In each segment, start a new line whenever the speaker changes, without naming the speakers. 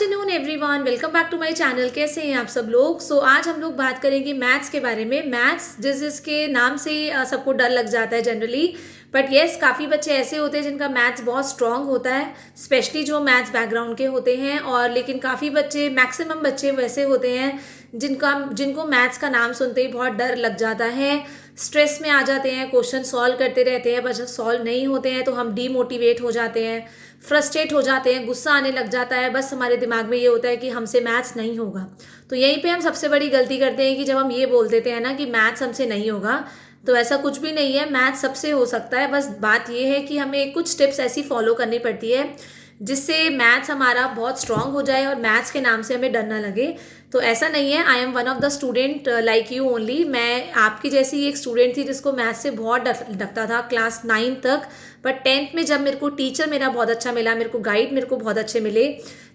Afternoon everyone, welcome back to my channel. कैसे हैं आप सब लोग। आज हम लोग बात करेंगे मैथ्स के बारे में। मैथ्स जिसके नाम से सबको डर लग जाता है जनरली, बट येस काफ़ी बच्चे ऐसे होते हैं जिनका मैथ्स बहुत स्ट्रांग होता है, स्पेशली जो मैथ्स बैकग्राउंड के होते हैं। और लेकिन काफ़ी बच्चे, मैक्सिमम बच्चे वैसे होते हैं जिनको मैथ्स का नाम सुनते ही बहुत डर लग जाता है, स्ट्रेस में आ जाते हैं, क्वेश्चन सॉल्व करते रहते हैं, बस सॉल्व नहीं होते हैं तो हम डीमोटिवेट हो जाते हैं, फ्रस्ट्रेट हो जाते हैं, गुस्सा आने लग जाता है। बस हमारे दिमाग में ये होता है कि हमसे मैथ्स नहीं होगा। तो यहीं पे हम सबसे बड़ी गलती करते हैं कि जब हम ये बोल देते हैं ना कि मैथ्स हमसे नहीं होगा, तो ऐसा कुछ भी नहीं है, मैथ्स सबसे हो सकता है। बस बात ये है कि हमें कुछ टिप्स ऐसी फॉलो करनी पड़ती है जिससे मैथ्स हमारा बहुत स्ट्रांग हो जाए और मैथ्स के नाम से हमें डर ना लगे। तो ऐसा नहीं है, I am one of the student like you only. मैं आपकी जैसी एक स्टूडेंट थी जिसको मैथ्स से बहुत लगता था क्लास 9 तक। बट 10th में जब मेरे को टीचर मेरा बहुत अच्छा मिला, मेरे को गाइड मेरे को बहुत अच्छे मिले,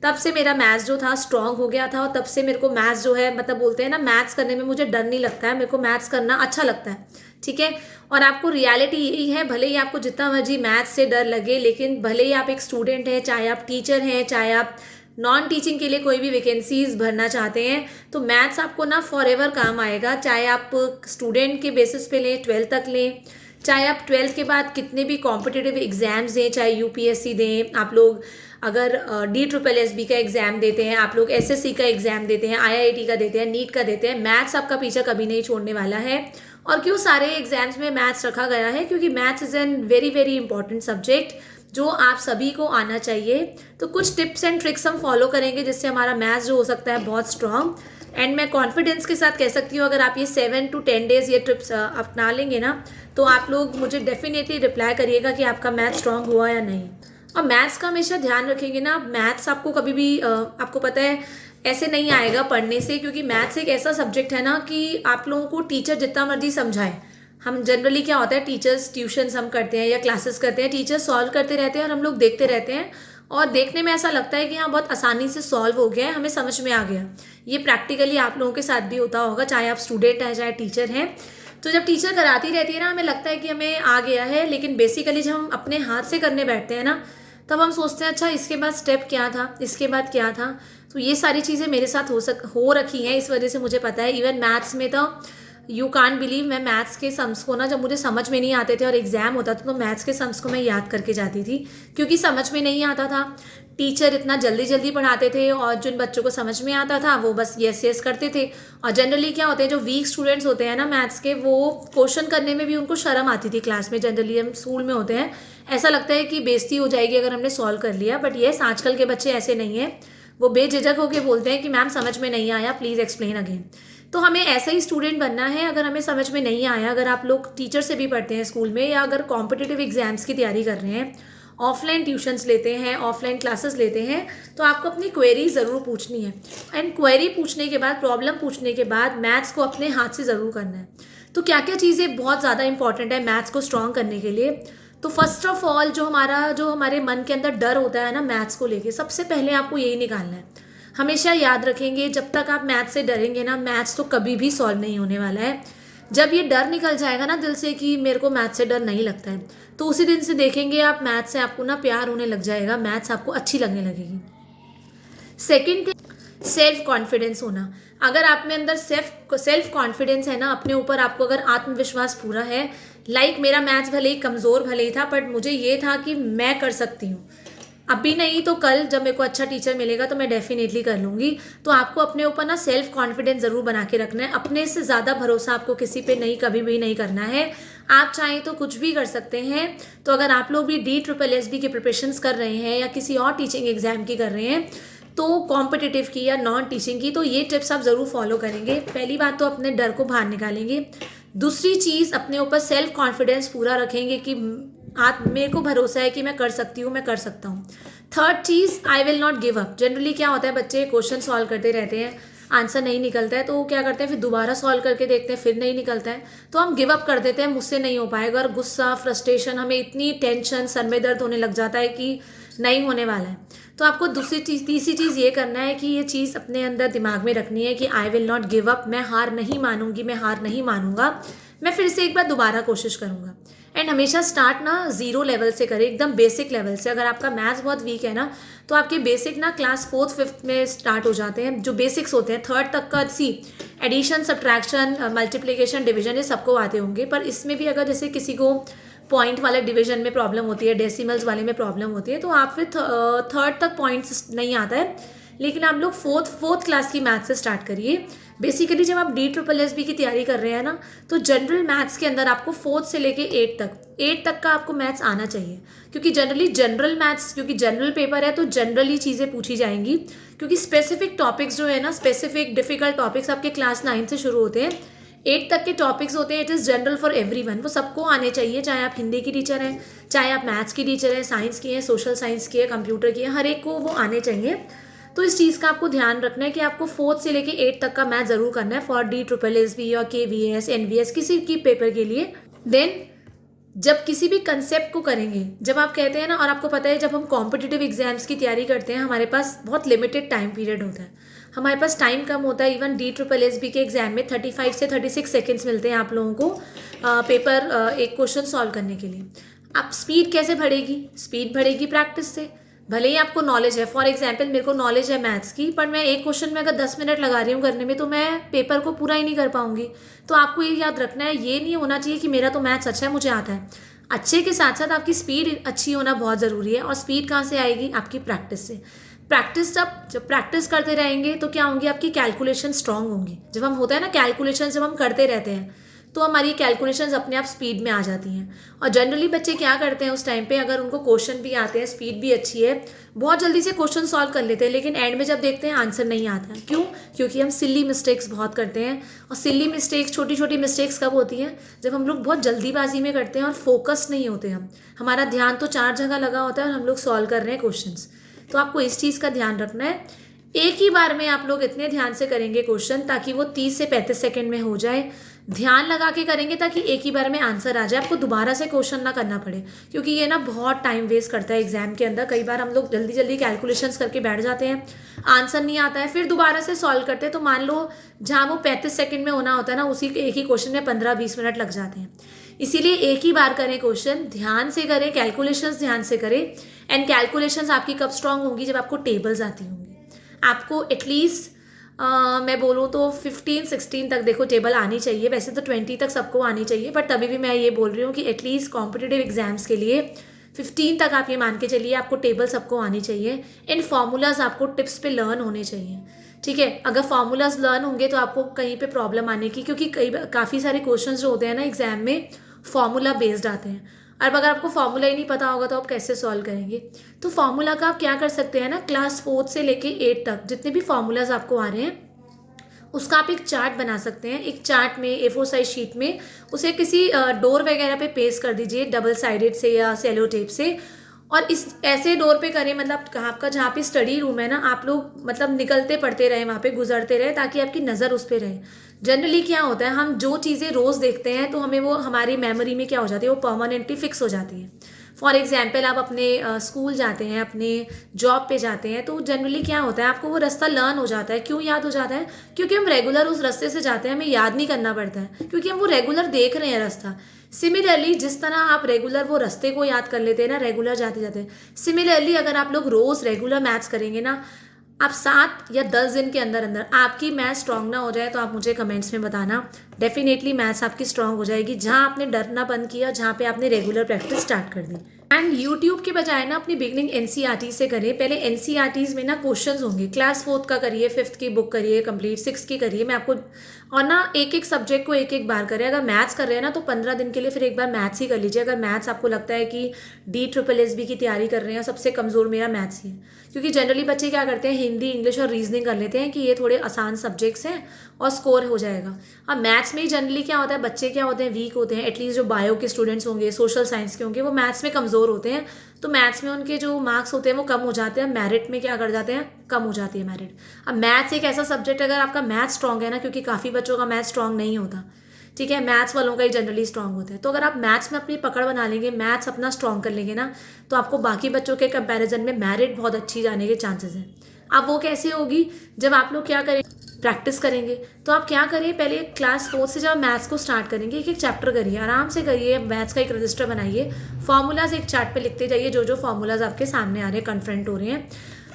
तब से मेरा मैथ्स जो था स्ट्रांग हो गया था। और तब से मेरे को मैथ्स जो है, मतलब बोलते हैं ना, मैथ्स करने में मुझे डर नहीं लगता है, मेरे को मैथ्स करना अच्छा लगता है। ठीक है। और आपको रियलिटी यही है, भले ही आपको जितना मर्जी मैथ्स से डर लगे, लेकिन भले ही आप एक स्टूडेंट हैं, चाहे आप टीचर हैं, चाहे आप नॉन टीचिंग के लिए कोई भी वैकेंसीज भरना चाहते हैं, तो मैथ्स आपको ना फॉर एवर काम आएगा। चाहे आप स्टूडेंट के बेसिस पे लें, 12th तक लें, चाहे आप 12th के बाद कितने भी कॉम्पिटिटिव एग्जाम्स दें, चाहे यूपीएससी दें, आप लोग अगर DSSB का एग्जाम देते हैं, आप लोग SSC का एग्जाम देते हैं, IIT का देते हैं, नीट का देते हैं, मैथ्स आपका पीछा कभी नहीं छोड़ने वाला है। और क्यों सारे एग्जाम्स में मैथ्स रखा गया है? क्योंकि maths is an very very important subject जो आप सभी को आना चाहिए। तो कुछ टिप्स एंड ट्रिक्स हम फॉलो करेंगे जिससे हमारा मैथ्स जो हो सकता है बहुत स्ट्रांग। एंड मैं कॉन्फिडेंस के साथ कह सकती हूँ, अगर आप ये 7 to 10 डेज ये ट्रिप्स अपना लेंगे ना, तो आप लोग मुझे डेफिनेटली रिप्लाई करिएगा कि आपका मैथ्स स्ट्रांग हुआ या नहीं। और मैथ्स का हमेशा ध्यान रखेंगे ना, मैथ्स आपको कभी भी आपको पता है ऐसे नहीं आएगा पढ़ने से, क्योंकि मैथ्स एक ऐसा सब्जेक्ट है ना कि आप लोगों को टीचर जितना मर्जी समझाए, हम जनरली क्या होता है, टीचर्स ट्यूशन्स हम करते हैं या क्लासेस करते हैं, टीचर्स सॉल्व करते रहते हैं और हम लोग देखते रहते हैं, और देखने में ऐसा लगता है कि हाँ बहुत आसानी से सॉल्व हो गया है, हमें समझ में आ गया। ये प्रैक्टिकली आप लोगों के साथ भी होता होगा, चाहे आप स्टूडेंट हैं चाहे टीचर हैं। तो जब टीचर कराती रहती है ना, हमें लगता है कि हमें आ गया है, लेकिन बेसिकली जब हम अपने हाथ से करने बैठते हैं ना, तब हम सोचते हैं अच्छा इसके बाद स्टेप क्या था, इसके बाद क्या था। तो ये सारी चीज़ें मेरे साथ हो रखी हैं, इस वजह से मुझे पता है। इवन मैथ्स में तो यू कांट बिलीव, मैं मैथ्स के सम्स को ना, जब मुझे समझ में नहीं आते थे और एग्जाम होता था, तो मैथ्स के सम्स को मैं याद करके जाती थी, क्योंकि समझ में नहीं आता था। टीचर इतना जल्दी जल्दी पढ़ाते थे और जिन बच्चों को समझ में आता था वो बस यस यस करते थे। और जनरली क्या होते हैं, जो वीक स्टूडेंट्स होते हैं ना मैथ्स के, वो क्वेश्चन करने में भी उनको शर्म आती थी क्लास में। जनरली हम स्कूल में होते हैं, ऐसा लगता है कि बेइज्जती हो जाएगी अगर हमने सॉल्व कर लिया। बट येस, आजकल के बच्चे ऐसे नहीं हैं, वो बेझिझक होकर बोलते हैं कि मैम समझ में नहीं आया, प्लीज़ एक्सप्लेन अगेन। तो हमें ऐसा ही स्टूडेंट बनना है। अगर हमें समझ में नहीं आया, अगर आप लोग टीचर से भी पढ़ते हैं स्कूल में, या अगर कॉम्पिटिटिव एग्जाम्स की तैयारी कर रहे हैं, ऑफलाइन ट्यूशन्स लेते हैं, ऑफलाइन क्लासेस लेते हैं, तो आपको अपनी क्वेरी ज़रूर पूछनी है। एंड क्वेरी पूछने के बाद, प्रॉब्लम पूछने के बाद, मैथ्स को अपने हाथ से ज़रूर करना है। तो क्या क्या चीज़ें बहुत ज़्यादा इंपॉर्टेंट है मैथ्स को स्ट्रॉन्ग करने के लिए? तो फर्स्ट ऑफ ऑल, जो हमारे मन के अंदर डर होता है ना मैथ्स को लेके, सबसे पहले आपको यही निकालना है। हमेशा याद रखेंगे, जब तक आप मैथ्स से डरेंगे ना, मैथ्स तो कभी भी सॉल्व नहीं होने वाला है। जब ये डर निकल जाएगा ना दिल से कि मेरे को मैथ्स से डर नहीं लगता है, तो उसी दिन से देखेंगे आप मैथ्स से आपको ना प्यार होने लग जाएगा, मैथ्स आपको अच्छी लगने लगेगी। सेकंड थिंग, सेल्फ कॉन्फिडेंस होना। अगर आप में अंदर सेल्फ कॉन्फिडेंस है ना अपने ऊपर, आपको अगर आत्मविश्वास पूरा है, लाइक मेरा मैथ्स भले ही कमज़ोर भले ही था, बट मुझे ये था कि मैं कर सकती हूँ, अभी नहीं तो कल जब मेरे को अच्छा टीचर मिलेगा तो मैं डेफिनेटली कर लूँगी। तो आपको अपने ऊपर ना सेल्फ कॉन्फिडेंस ज़रूर बना के रखना है। अपने से ज़्यादा भरोसा आपको किसी पे नहीं, कभी भी नहीं करना है। आप चाहें तो कुछ भी कर सकते हैं। तो अगर आप लोग भी DSSB की प्रिपरेशंस कर रहे हैं या किसी और टीचिंग एग्जाम की कर रहे हैं, तो कॉम्पिटिटिव की या नॉन टीचिंग की, तो ये टिप्स आप ज़रूर फॉलो करेंगे। पहली बात तो अपने डर को बाहर निकालेंगे। दूसरी चीज़, अपने ऊपर सेल्फ कॉन्फिडेंस पूरा रखेंगे कि आप, मेरे को भरोसा है कि मैं कर सकती हूँ, मैं कर सकता हूँ। Third cheese, I will not give up. Generally क्या होता है, बच्चे क्वेश्चन सॉल्व करते रहते हैं, आंसर नहीं निकलता है, तो वो क्या करते हैं, फिर दोबारा सॉल्व करके देखते हैं, फिर नहीं निकलता है, तो हम गिव अप कर देते हैं, मुझसे नहीं हो पाएगा। और गुस्सा, फ्रस्ट्रेशन, हमें इतनी टेंशन, सर में दर्द होने लग जाता है कि नहीं होने वाला है। तो आपको तीसरी चीज़ ये करना है कि ये चीज़ अपने अंदर दिमाग में रखनी है कि I will not give up. मैं हार नहीं मानूंगी, मैं हार नहीं मानूंगा, मैं फिर से एक बार दोबारा कोशिश करूँगा। एंड हमेशा स्टार्ट ना ज़ीरो लेवल से करें, एकदम बेसिक लेवल से। अगर आपका मैथ्स बहुत वीक है ना, तो आपके बेसिक ना क्लास 4th 5th में स्टार्ट हो जाते हैं। जो बेसिक्स होते हैं 3rd तक का एडिशन, सब्ट्रैक्शन, मल्टीप्लिकेशन, डिवीजन, ये सबको आते होंगे। पर इसमें भी अगर जैसे किसी को पॉइंट वाले डिवीजन में प्रॉब्लम होती है, डेसिमल्स वाले में प्रॉब्लम होती है, तो आप फिर 3rd तक पॉइंट्स नहीं आता है, लेकिन आप लोग फोर्थ क्लास की मैथ्स से स्टार्ट करिए। बेसिकली जब आप DSSB की तैयारी कर रहे हैं ना, तो जनरल मैथ्स के अंदर आपको 4th से लेके 8 तक का आपको मैथ्स आना चाहिए। क्योंकि जनरली जनरल मैथ्स, क्योंकि जनरल पेपर है तो जनरली चीज़ें पूछी जाएंगी। क्योंकि स्पेसिफिक टॉपिक्स जो है ना, स्पेसिफिक डिफिकल्ट टॉपिक्स आपके क्लास 9 से शुरू होते हैं। 8 तक के टॉपिक्स होते हैं, it is general for everyone, वो सबको आने चाहिए। चाहे आप हिंदी की टीचर हैं, चाहे आप मैथ्स की टीचर हैं, साइंस की हैं, सोशल साइंस की है, कंप्यूटर की है, हर एक को वो आने चाहिए। तो इस चीज़ का आपको ध्यान रखना है कि आपको 4th से लेके 8 तक का मैथ ज़रूर करना है फॉर DSSB और KVS, NVS, किसी की पेपर के लिए। देन जब किसी भी कंसेप्ट को करेंगे, जब आप कहते हैं ना, और आपको पता है जब हम कॉम्पिटिटिव एग्जाम्स की तैयारी करते हैं, हमारे पास बहुत लिमिटेड टाइम पीरियड होता है, हमारे पास टाइम कम होता है। इवन DSSB के एग्जाम में 35 से 36 सेकेंड्स मिलते हैं आप लोगों को पेपर एक क्वेश्चन सॉल्व करने के लिए। आप स्पीड कैसे बढ़ेगी? स्पीड बढ़ेगी प्रैक्टिस से। भले ही आपको नॉलेज है, फॉर एग्जाम्पल मेरे को नॉलेज है मैथ्स की, पर मैं एक क्वेश्चन में अगर 10 मिनट लगा रही हूँ करने में, तो मैं पेपर को पूरा ही नहीं कर पाऊंगी। तो आपको ये याद रखना है, ये नहीं होना चाहिए कि मेरा तो मैथ्स अच्छा है, मुझे आता है। अच्छे के साथ साथ आपकी स्पीड अच्छी होना बहुत ज़रूरी है। और स्पीड कहाँ से आएगी? आपकी प्रैक्टिस से। प्रैक्टिस जब प्रैक्टिस करते रहेंगे तो क्या होंगी? आपकी कैलकुलेशन स्ट्रांग होंगी। जब हम होता है ना कैलकुलेशन, जब हम करते रहते हैं तो हमारी कैलकुलेशंस अपने आप स्पीड में आ जाती हैं। और जनरली बच्चे क्या करते हैं उस टाइम पे, अगर उनको क्वेश्चन भी आते हैं, स्पीड भी अच्छी है, बहुत जल्दी से क्वेश्चन सॉल्व कर लेते हैं, लेकिन एंड में जब देखते हैं आंसर नहीं आता है। क्यों? क्योंकि हम सिली मिस्टेक्स बहुत करते हैं। और सिली मिस्टेक्स, छोटी छोटी मिस्टेक्स कब होती हैं? जब हम लोग बहुत जल्दीबाजी में करते हैं और फोकस नहीं होते हम, हमारा ध्यान तो 4 जगह लगा होता है और हम लोग सॉल्व कर रहे हैं क्वेश्चन। तो आपको इस चीज़ का ध्यान रखना है। एक ही बार में आप लोग इतने ध्यान से करेंगे क्वेश्चन ताकि वो 30 से 35 सेकेंड में हो जाए। ध्यान लगा के करेंगे ताकि एक ही बार में आंसर आ जाए, आपको दोबारा से क्वेश्चन ना करना पड़े। क्योंकि ये ना बहुत टाइम वेस्ट करता है एग्जाम के अंदर। कई बार हम लोग जल्दी जल्दी कैलकुलेशंस करके बैठ जाते हैं, आंसर नहीं आता है, फिर दोबारा से सॉल्व करते हैं, तो मान लो जहाँ वो 35 सेकेंड में होना होता है ना, उसी एक ही क्वेश्चन में 15-20 मिनट लग जाते हैं। इसीलिए एक ही बार करें क्वेश्चन, ध्यान से करें, कैलकुलेशंस ध्यान से करें। एंड कैलकुलेशंस आपकी कब स्ट्रांग होंगी? जब आपको टेबल्स आती होंगी। आपको एटलीस्ट मैं बोलूँ तो 15-16 तक देखो टेबल आनी चाहिए। वैसे तो 20 तक सबको आनी चाहिए, पर तभी भी मैं ये बोल रही हूँ कि एटलीस्ट कॉम्पिटिटिव एग्जाम्स के लिए 15 तक आप ये मान के चलिए आपको टेबल सबको आनी चाहिए। इन फार्मूलाज आपको टिप्स पे लर्न होने चाहिए। ठीक है, अगर फार्मूलाज लर्न होंगे तो आपको कहीं पे प्रॉब्लम आने की, क्योंकि काफ़ी सारे क्वेश्चंस जो होते हैं ना एग्जाम में फार्मूला बेस्ड आते हैं। अब अगर आपको फार्मूला ही नहीं पता होगा तो आप कैसे सॉल्व करेंगे? तो फार्मूला का आप क्या कर सकते हैं ना, क्लास 4 से लेके 8 तक जितने भी फार्मूलाज आपको आ रहे हैं उसका आप एक चार्ट बना सकते हैं। एक चार्ट में A4 साइज शीट में उसे किसी डोर वगैरह पे पेस्ट कर दीजिए, डबल साइडेड से या सेलो टेप से। और इस ऐसे डोर पे करें, मतलब आपका जहाँ पे स्टडी रूम है ना, आप लोग मतलब निकलते पढ़ते रहे, वहाँ पे गुजरते रहे, ताकि आपकी नज़र उस पर रहे। जनरली क्या होता है, हम जो चीज़ें रोज़ देखते हैं तो हमें वो हमारी मेमोरी में क्या हो जाती है, वो परमानेंटली फिक्स हो जाती है। फॉर एग्जाम्पल आप अपने स्कूल जाते हैं, अपने जॉब पे जाते हैं, तो जनरली क्या होता है, आपको वो रास्ता लर्न हो जाता है। क्यों याद हो जाता है? क्योंकि हम रेगुलर उस रास्ते से जाते हैं, हमें याद नहीं करना पड़ता है, क्योंकि हम वो रेगुलर देख रहे हैं रास्ता। सिमिलरली जिस तरह आप रेगुलर वो रास्ते को याद कर लेते हैं ना, रेगुलर जाते जाते, सिमिलरली अगर आप लोग रोज़ रेगुलर मैथ्स करेंगे ना, आप 7 या 10 दिन के अंदर अंदर आपकी मैथ्स स्ट्रांग ना हो जाए तो आप मुझे कमेंट्स में बताना। डेफिनेटली मैथ्स आपकी स्ट्रांग हो जाएगी, जहाँ आपने डरना बंद किया, जहाँ पे आपने रेगुलर प्रैक्टिस स्टार्ट कर दी। एंड यूट्यूब के बजाय ना अपनी बिगनिंग NCERT से करें। पहले NCERTs में ना क्वेश्चंस होंगे, क्लास 4th का करिए, 5th की बुक करिए कंप्लीट, 6th की करिए। मैं आपको और ना एक एक सब्जेक्ट को एक एक बार करें। अगर मैथ्स कर रहे हैं ना तो 15 दिन के लिए फिर एक बार मैथ्स ही कर लीजिए। अगर मैथ्स आपको लगता है कि DSSB की तैयारी कर रहे हैं, सबसे कमज़ोर मेरा मैथ्स ही है। क्योंकि जनरली बच्चे क्या करते हैं, हिंदी, इंग्लिश और रीजनिंग कर लेते हैं कि ये थोड़े आसान सब्जेक्ट्स हैं और स्कोर हो जाएगा। अब मैथ्स में ही जनरली क्या होता है, बच्चे क्या होते हैं, वीक होते हैं। एटलीस्ट जो बायो के स्टूडेंट्स होंगे, सोशल साइंस के होंगे, वो मैथ्स में कमज़ोर होते हैं। तो मैथ्स में उनके जो मार्क्स होते हैं वो कम हो जाते हैं, मेरिट में क्या कर जाते हैं, कम हो जाती है मेरिट। अब मैथ्स एक ऐसा सब्जेक्ट, अगर आपका मैथ्स स्ट्रॉन्ग है ना, क्योंकि काफ़ी बच्चों का मैथ्स स्ट्रॉन्ग नहीं होता, ठीक है, मैथ्स वालों का ही जनरली स्ट्रॉन्ग होता है। तो अगर आप मैथ्स में अपनी पकड़ बना लेंगे, मैथ्स अपना स्ट्रॉन्ग कर लेंगे ना, तो आपको बाकी बच्चों के कंपैरिजन में मेरिट बहुत अच्छी जाने के चांसेस हैं। अब वो कैसे होगी, जब आप लोग क्या करें, प्रैक्टिस करेंगे। तो आप क्या करिए, पहले क्लास 4 से जब मैथ्स को स्टार्ट करेंगे, एक एक चैप्टर करिए, आराम से करिए, मैथ्स का एक रजिस्टर बनाइए, फार्मूलाज एक चार्ट पे लिखते जाइए, जो जो फार्मूलाज आपके सामने आ रहे हैं, कन्फ्रंट हो रहे हैं,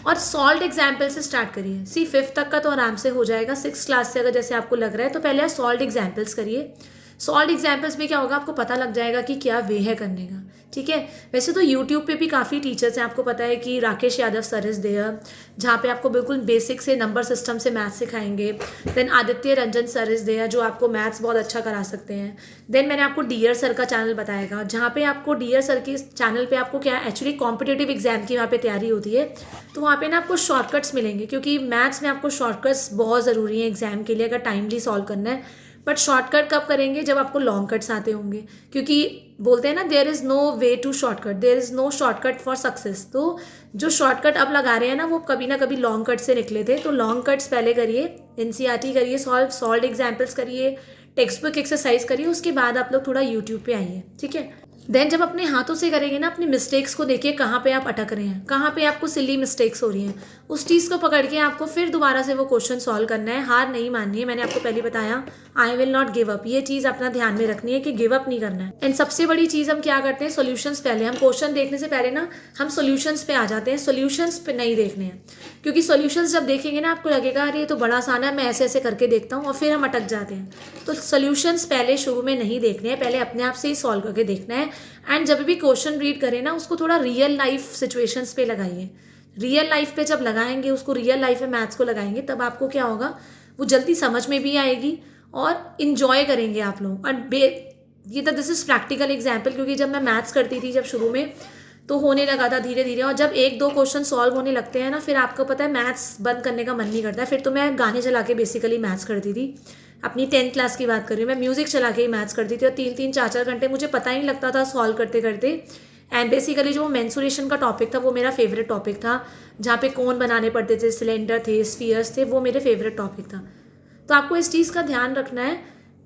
और सॉल्व एग्जाम्पल से स्टार्ट करिए। सी 5th तक का तो आराम से हो जाएगा, 6th क्लास से अगर जैसे आपको लग रहा है तो पहले आप सॉल्व एग्जाम्पल्स करिए। सॉल्व एग्जाम्पल्स में क्या होगा, आपको पता लग जाएगा कि क्या वे है करने का, ठीक है। वैसे तो यूट्यूब पे भी काफ़ी टीचर्स हैं, आपको पता है कि Rakesh Yadav sir is there, जहाँ पे आपको बिल्कुल बेसिक से नंबर सिस्टम से मैथ्स सिखाएंगे। Then Aditya Ranjan sir is there, जो आपको मैथ्स बहुत अच्छा करा सकते हैं। देन मैंने आपको डियर सर का चैनल बताएगा, जहाँ पे आपको डियर सर के चैनल पे आपको क्या एक्चुअली कॉम्पिटेटिव एग्जाम की वहाँ पे तैयारी होती है, तो वहाँ पे ना आपको शॉर्टकट्स मिलेंगे, क्योंकि मैथ्स में आपको शॉर्टकट्स बहुत ज़रूरी है एग्जाम के लिए, अगर टाइमली सॉल्व करना है। बट शॉर्टकट कब करेंगे, जब आपको लॉन्ग कट्स आते होंगे, क्योंकि बोलते हैं ना, there is no way to shortcut, there is no shortcut for success. तो जो शॉर्टकट अब लगा रहे हैं ना, वो कभी ना कभी लॉन्ग कट से निकले थे। तो लॉन्ग कट्स पहले करिए, एनसीईआरटी करिए, सॉल्व एग्जाम्पल्स करिए, टेक्स्ट बुक एक्सरसाइज करिए, उसके बाद आप लोग थोड़ा यूट्यूब पे आइए, ठीक है। देन जब अपने हाथों से करेंगे ना, अपनी मिस्टेक्स को देखिए, कहाँ पे आप अटक रहे हैं, कहाँ पे आपको सिली मिस्टेक्स हो रही हैं, उस चीज़ को पकड़ के आपको फिर दोबारा से वो क्वेश्चन सॉल्व करना है। हार नहीं माननी है, मैंने आपको पहले बताया, I will not give up, ये चीज़ अपना ध्यान में रखनी है कि गिव अप नहीं करना है। एंड सबसे बड़ी चीज़ हम क्या करते हैं, सोल्यूशंस पहले, हम क्वेश्चन देखने से पहले ना हम सोल्यूशंस पे आ जाते हैं, सोल्यूशंस पे नहीं देखने हैं, क्योंकि सोल्यूशंस जब देखेंगे ना, आपको लगेगा अरे ये तो बड़ा आसान है, मैं ऐसे ऐसे करके देखता हूँ, और फिर हम अटक जाते हैं। तो सोल्यूशंस पहले शुरू में नहीं देखने हैं, पहले अपने आप से ही सॉल्व करके देखना है। एंड जब भी क्वेश्चन रीड करें ना, उसको थोड़ा रियल लाइफ सिचुएशंस पे लगाइए। रियल लाइफ पे जब लगाएंगे, उसको रियल लाइफ में मैथ्स को लगाएंगे, तब आपको क्या होगा, वो जल्दी समझ में भी आएगी और इन्जॉय करेंगे आप लोग। और ये तो दिस इज़ प्रैक्टिकल एग्जाम्पल, क्योंकि जब मैं मैथ्स करती थी जब शुरू में, तो होने लगा था धीरे धीरे, और जब एक दो क्वेश्चन सॉल्व होने लगते हैं ना, फिर आपको पता है मैथ्स बंद करने का मन नहीं करता है। फिर तो मैं गाने चला के बेसिकली मैथ्स करती थी, अपनी 10th क्लास की बात कर रही हूँ, मैं म्यूज़िक चला के ही मैथ्स करती थी, और 3-3 4-4 घंटे मुझे पता ही नहीं लगता था सॉल्व करते करते। एंड बेसिकली जो मेंसुरेशन का टॉपिक था, वो मेरा फेवरेट टॉपिक था, जहाँ पे कोन बनाने पड़ते थे, सिलेंडर थे, स्फीयर्स थे, वो मेरे फेवरेट टॉपिक था। तो आपको इस चीज़ का ध्यान रखना है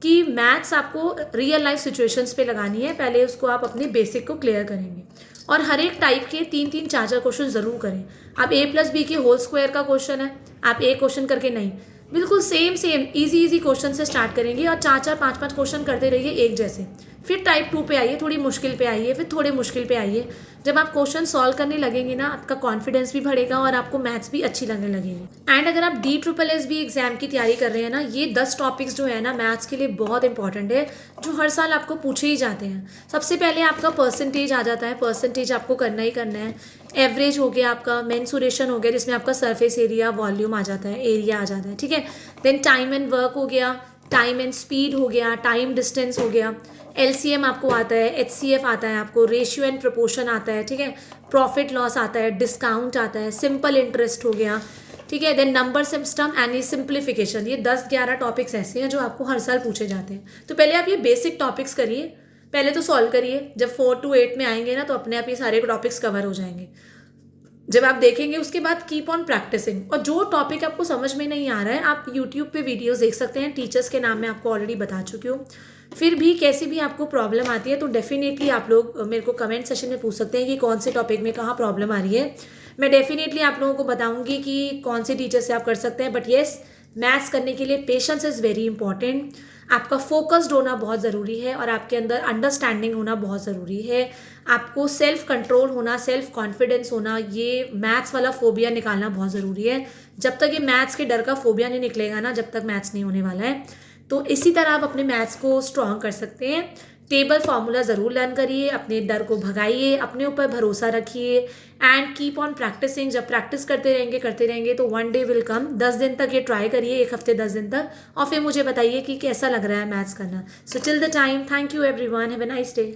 कि मैथ्स आपको रियल लाइफ सिचुएशंस पे लगानी है, पहले उसको आप अपने बेसिक को क्लियर करेंगे। और हर एक टाइप के 3-3 4-4 क्वेश्चन ज़रूर करें। आप a+b के होल स्क्वायर का क्वेश्चन है, आप एक क्वेश्चन करके नहीं, बिल्कुल सेम इजी क्वेश्चन से स्टार्ट करेंगे, और 4-4 5-5 क्वेश्चन करते रहिए एक जैसे। फिर टाइप 2 पे आइए, थोड़ी मुश्किल पे आइए, फिर थोड़े मुश्किल पे आइए। जब आप क्वेश्चन सॉल्व करने लगेंगे ना, आपका कॉन्फिडेंस भी बढ़ेगा और आपको मैथ्स भी अच्छी लगने लगेगी। एंड अगर आप DSSS एग्जाम की तैयारी कर रहे हैं ना, ये 10 टॉपिक्स जो है ना मैथ्स के लिए बहुत इंपॉर्टेंट है, जो हर साल आपको पूछे ही जाते हैं। सबसे पहले आपका परसेंटेज आ जाता है, परसेंटेज आपको करना ही करना है। एवरेज हो गया आपका, मेंसुरेशन हो गया, जिसमें आपका सरफेस एरिया, वॉल्यूम आ जाता है, एरिया आ जाता है, ठीक है। देन टाइम एंड वर्क हो गया, टाइम एंड स्पीड हो गया, टाइम डिस्टेंस हो गया, LCM आपको आता है, HCF आता है आपको, रेशियो एंड प्रोपोर्शन आता है, ठीक है, प्रॉफिट लॉस आता है, डिस्काउंट आता है, सिंपल इंटरेस्ट हो गया, ठीक है। Then number system and simplification, ये 10-11 टॉपिक्स ऐसे हैं जो आपको हर साल पूछे जाते हैं। तो पहले आप ये बेसिक टॉपिक्स करिए, पहले तो सॉल्व करिए, जब 4 to 8 में आएंगे ना, तो अपने आप ये सारे टॉपिक्स कवर हो जाएंगे। जब आप देखेंगे उसके बाद कीप ऑन प्रैक्टिसिंग, और जो टॉपिक आपको समझ में नहीं आ रहा है, आप यूट्यूब पे वीडियोस देख सकते हैं, टीचर्स के नाम मैं आपको ऑलरेडी बता चुकी हूँ। फिर भी कैसी भी आपको प्रॉब्लम आती है, तो डेफिनेटली आप लोग मेरे को कमेंट सेशन में पूछ सकते हैं कि कौन से टॉपिक में कहाँ प्रॉब्लम आ रही है। मैं डेफिनेटली आप लोगों को बताऊँगी कि कौन से टीचर से आप कर सकते हैं। बट येस, मैथ्स करने के लिए पेशेंस इज़ वेरी इंपॉर्टेंट, आपका फोकस्ड होना बहुत ज़रूरी है, और आपके अंदर अंडरस्टैंडिंग होना बहुत ज़रूरी है। आपको सेल्फ कंट्रोल होना, सेल्फ कॉन्फिडेंस होना, ये मैथ्स वाला फोबिया निकालना बहुत ज़रूरी है। जब तक ये मैथ्स के डर का फोबिया नहीं निकलेगा ना, जब तक मैथ्स नहीं होने वाला है। तो इसी तरह आप अपने मैथ्स को स्ट्रॉन्ग कर सकते हैं। टेबल फार्मूला ज़रूर लर्न करिए, अपने डर को भगाइए, अपने ऊपर भरोसा रखिए, एंड कीप ऑन प्रैक्टिसिंग। जब प्रैक्टिस करते रहेंगे तो वन डे विल कम। 10 दिन तक ये ट्राई करिए, 1 हफ्ते 10 दिन तक, और फिर मुझे बताइए कि कैसा लग रहा है मैथ्स करना। So till the time, thank you everyone, have a nice day.